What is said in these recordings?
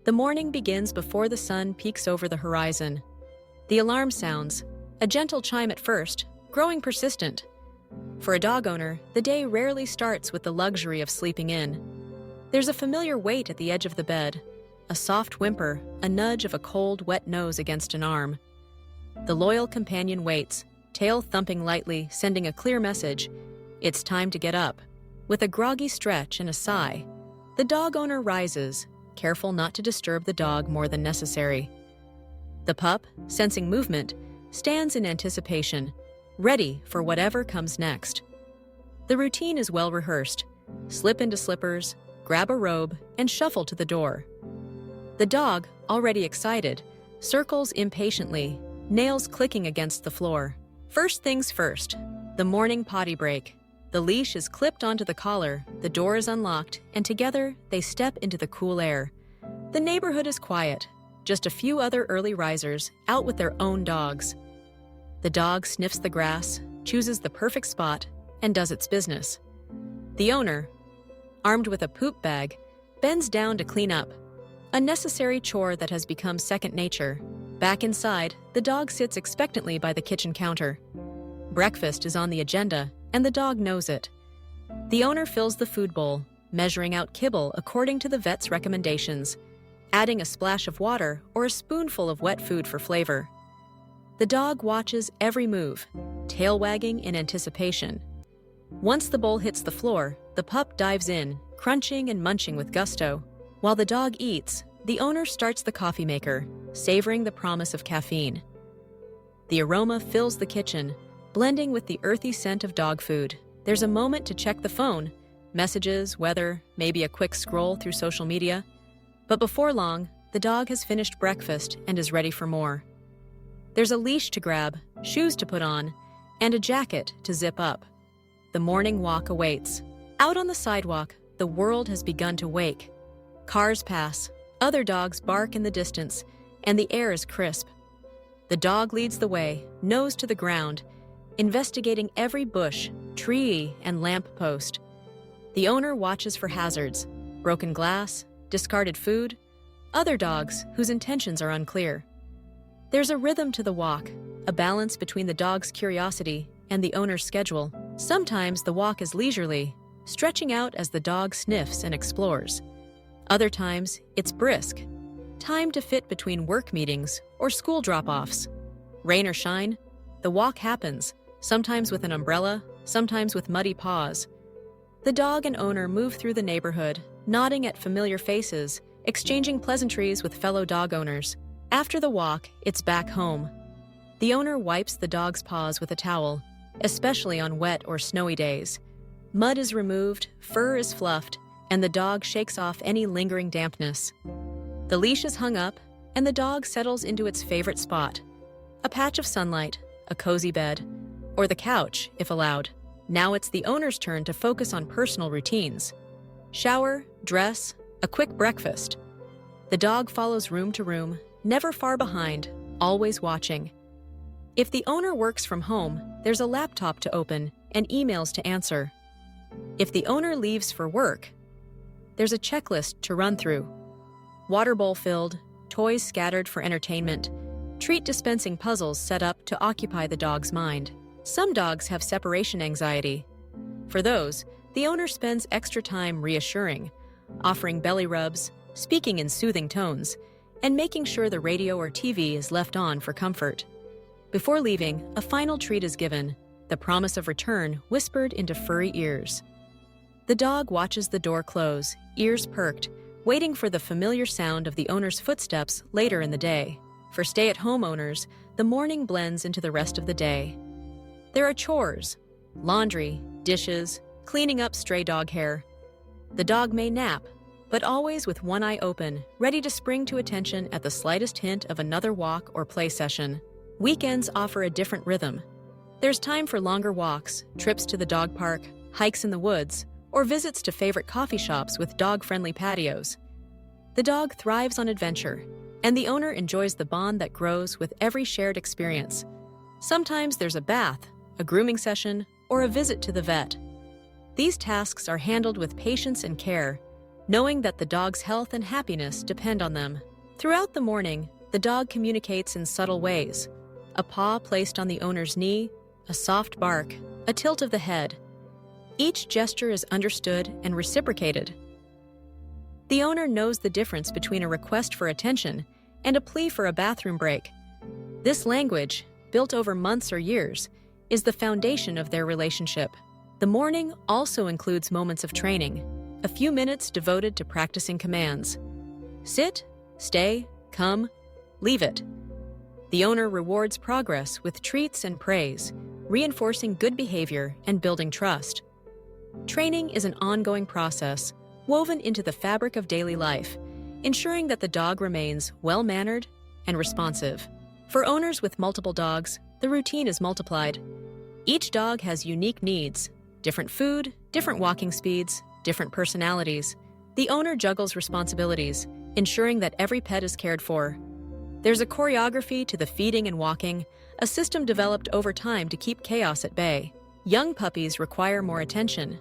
The morning begins before the sun peeks over the horizon. The alarm sounds, a gentle chime at first, growing persistent. For a dog owner, the day rarely starts with the luxury of sleeping in. There's a familiar weight at the edge of the bed, a soft whimper, a nudge of a cold, wet nose against an arm. The loyal companion waits, tail thumping lightly, sending a clear message. It's time to get up. With a groggy stretch and a sigh, the dog owner rises, careful not to disturb the dog more than necessary. The pup, sensing movement, stands in anticipation, ready for whatever comes next. The routine is well rehearsed. Slip into slippers, grab a robe, and shuffle to the door. The dog, already excited, circles impatiently, nails clicking against the floor. First things first, the morning potty break. The leash is clipped onto the collar, the door is unlocked, and together they step into the cool air. The neighborhood is quiet, just a few other early risers out with their own dogs. The dog sniffs the grass, chooses the perfect spot, and does its business. The owner, armed with a poop bag, bends down to clean up, a necessary chore that has become second nature. Back inside, the dog sits expectantly by the kitchen counter. Breakfast is on the agenda, and the dog knows it. The owner fills the food bowl, measuring out kibble according to the vet's recommendations, adding a splash of water or a spoonful of wet food for flavor. The dog watches every move, tail wagging in anticipation. Once the bowl hits the floor, the pup dives in, crunching and munching with gusto. While the dog eats, the owner starts the coffee maker, savoring the promise of caffeine. The aroma fills the kitchen, blending with the earthy scent of dog food. There's a moment to check the phone, messages, weather, maybe a quick scroll through social media. But before long, the dog has finished breakfast and is ready for more. There's a leash to grab, shoes to put on, and a jacket to zip up. The morning walk awaits. Out on the sidewalk, the world has begun to wake. Cars pass, other dogs bark in the distance, and the air is crisp. The dog leads the way, nose to the ground, investigating every bush, tree, and lamp post. The owner watches for hazards, broken glass, discarded food, other dogs whose intentions are unclear. There's a rhythm to the walk, a balance between the dog's curiosity and the owner's schedule. Sometimes the walk is leisurely, stretching out as the dog sniffs and explores. Other times, it's brisk, time to fit between work meetings or school drop-offs. Rain or shine, the walk happens, sometimes with an umbrella, sometimes with muddy paws. The dog and owner move through the neighborhood, nodding at familiar faces, exchanging pleasantries with fellow dog owners. After the walk, it's back home. The owner wipes the dog's paws with a towel, especially on wet or snowy days. Mud is removed, fur is fluffed, and the dog shakes off any lingering dampness. The leash is hung up, and the dog settles into its favorite spot, a patch of sunlight, a cozy bed, or the couch, if allowed. Now it's the owner's turn to focus on personal routines. Shower, dress, a quick breakfast. The dog follows room to room, never far behind, always watching. If the owner works from home, there's a laptop to open and emails to answer. If the owner leaves for work, there's a checklist to run through. Water bowl filled, toys scattered for entertainment, treat dispensing puzzles set up to occupy the dog's mind. Some dogs have separation anxiety. For those, the owner spends extra time reassuring, offering belly rubs, speaking in soothing tones, and making sure the radio or TV is left on for comfort. Before leaving, a final treat is given, the promise of return whispered into furry ears. The dog watches the door close, ears perked, waiting for the familiar sound of the owner's footsteps later in the day. For stay-at-home owners, the morning blends into the rest of the day. There are chores, laundry, dishes, cleaning up stray dog hair. The dog may nap, but always with one eye open, ready to spring to attention at the slightest hint of another walk or play session. Weekends offer a different rhythm. There's time for longer walks, trips to the dog park, hikes in the woods, or visits to favorite coffee shops with dog-friendly patios. The dog thrives on adventure, and the owner enjoys the bond that grows with every shared experience. Sometimes there's a bath, a grooming session, or a visit to the vet. These tasks are handled with patience and care, knowing that the dog's health and happiness depend on them. Throughout the morning, the dog communicates in subtle ways: a paw placed on the owner's knee, a soft bark, a tilt of the head. Each gesture is understood and reciprocated. The owner knows the difference between a request for attention and a plea for a bathroom break. This language, built over months or years, is the foundation of their relationship. The morning also includes moments of training, a few minutes devoted to practicing commands. Sit, stay, come, leave it. The owner rewards progress with treats and praise, reinforcing good behavior and building trust. Training is an ongoing process, woven into the fabric of daily life, ensuring that the dog remains well-mannered and responsive. For owners with multiple dogs, the routine is multiplied. Each dog has unique needs: different food, different walking speeds, different personalities. The owner juggles responsibilities, ensuring that every pet is cared for. There's a choreography to the feeding and walking, a system developed over time to keep chaos at bay. Young puppies require more attention.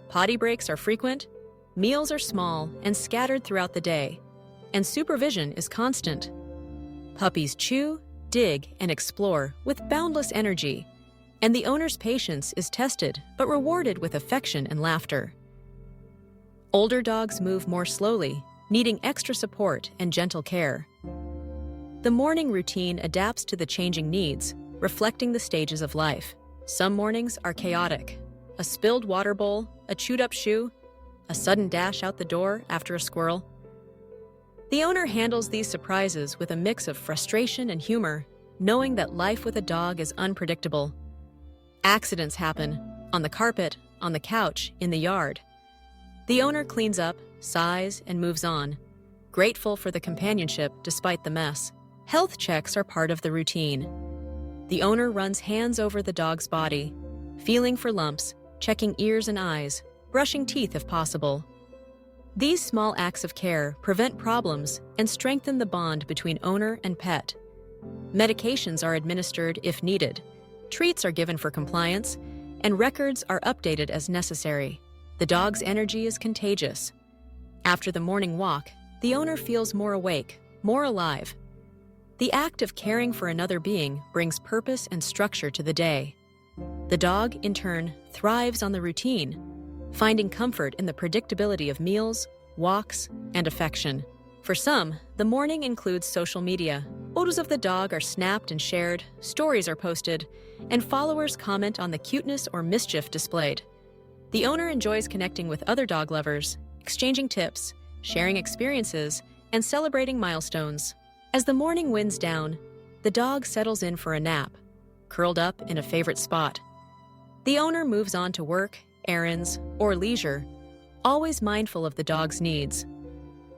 Potty breaks are frequent, meals are small and scattered throughout the day, and supervision is constant. Puppies chew, dig, and explore with boundless energy, and the owner's patience is tested but rewarded with affection and laughter. Older dogs move more slowly, needing extra support and gentle care. The morning routine adapts to the changing needs, reflecting the stages of life. Some mornings are chaotic: a spilled water bowl, a chewed-up shoe, a sudden dash out the door after a squirrel. The owner handles these surprises with a mix of frustration and humor, knowing that life with a dog is unpredictable. Accidents happen, on the carpet, on the couch, in the yard. The owner cleans up, sighs, and moves on, grateful for the companionship despite the mess. Health checks are part of the routine. The owner runs hands over the dog's body, feeling for lumps, checking ears and eyes, brushing teeth if possible. These small acts of care prevent problems and strengthen the bond between owner and pet. Medications are administered if needed, treats are given for compliance, and records are updated as necessary. The dog's energy is contagious. After the morning walk, the owner feels more awake, more alive. The act of caring for another being brings purpose and structure to the day. The dog, in turn, thrives on the routine, finding comfort in the predictability of meals, walks, and affection. For some, the morning includes social media. Photos of the dog are snapped and shared, stories are posted, and followers comment on the cuteness or mischief displayed. The owner enjoys connecting with other dog lovers, exchanging tips, sharing experiences, and celebrating milestones. As the morning winds down, the dog settles in for a nap, curled up in a favorite spot. The owner moves on to work, errands, or leisure, always mindful of the dog's needs.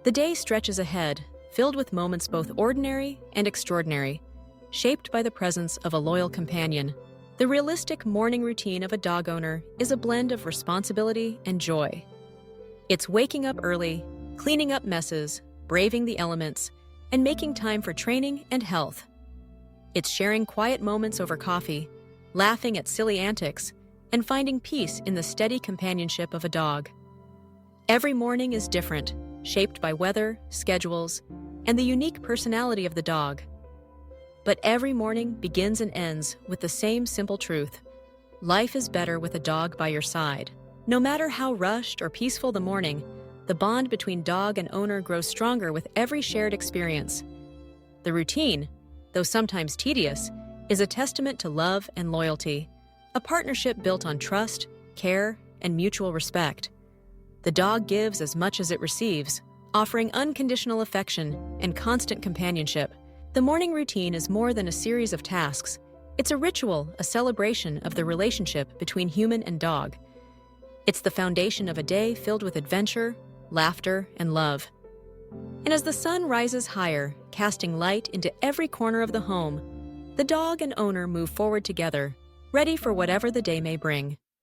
The day stretches ahead, filled with moments both ordinary and extraordinary, shaped by the presence of a loyal companion. The realistic morning routine of a dog owner is a blend of responsibility and joy. It's waking up early, cleaning up messes, braving the elements, and making time for training and health. It's sharing quiet moments over coffee, laughing at silly antics, and finding peace in the steady companionship of a dog. Every morning is different, shaped by weather, schedules, and the unique personality of the dog. But every morning begins and ends with the same simple truth: life is better with a dog by your side. No matter how rushed or peaceful the morning, the bond between dog and owner grows stronger with every shared experience. The routine, though sometimes tedious, is a testament to love and loyalty, a partnership built on trust, care, and mutual respect. The dog gives as much as it receives, offering unconditional affection and constant companionship. The morning routine is more than a series of tasks. It's a ritual, a celebration of the relationship between human and dog. It's the foundation of a day filled with adventure, laughter, and love. And as the sun rises higher, casting light into every corner of the home, the dog and owner move forward together, ready for whatever the day may bring.